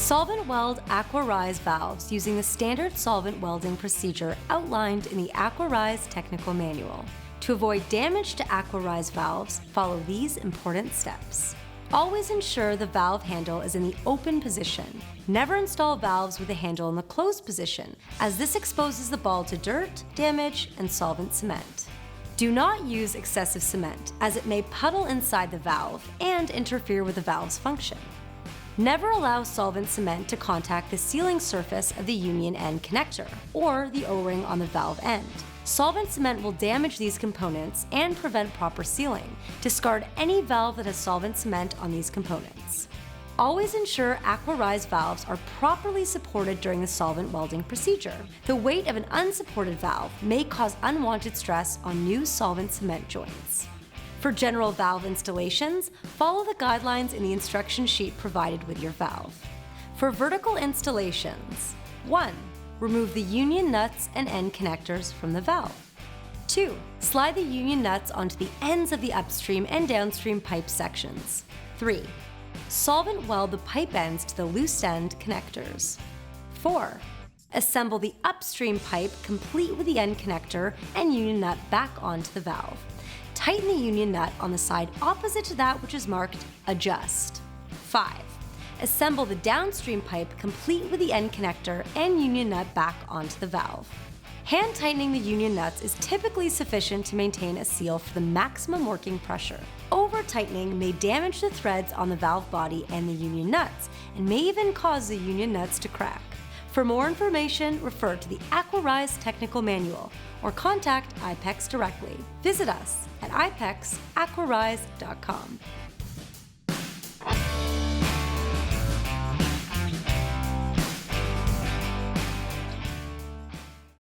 Solvent weld AquaRise valves using the standard solvent welding procedure outlined in the AquaRise technical manual. To avoid damage to AquaRise valves, follow these important steps. Always ensure the valve handle is in the open position. Never install valves with the handle in the closed position, as this exposes the ball to dirt, damage, and solvent cement. Do not use excessive cement, as it may puddle inside the valve and interfere with the valve's function. Never allow solvent cement to contact the sealing surface of the union end connector, or the O-ring on the valve end. Solvent cement will damage these components and prevent proper sealing. Discard any valve that has solvent cement on these components. Always ensure AquaRise valves are properly supported during the solvent welding procedure. The weight of an unsupported valve may cause unwanted stress on new solvent cement joints. For general valve installations, follow the guidelines in the instruction sheet provided with your valve. For vertical installations, 1. Remove the union nuts and end connectors from the valve. 2. Slide the union nuts onto the ends of the upstream and downstream pipe sections. 3. Solvent weld the pipe ends to the loose end connectors. 4. Assemble the upstream pipe complete with the end connector and union nut back onto the valve. Tighten the union nut on the side opposite to that which is marked Adjust. 5. Assemble the downstream pipe complete with the end connector and union nut back onto the valve. Hand tightening the union nuts is typically sufficient to maintain a seal for the maximum working pressure. Over-tightening may damage the threads on the valve body and the union nuts, and may even cause the union nuts to crack. For more information, refer to the AquaRise technical manual or contact IPEX directly. Visit us at IPEXAquaRise.com.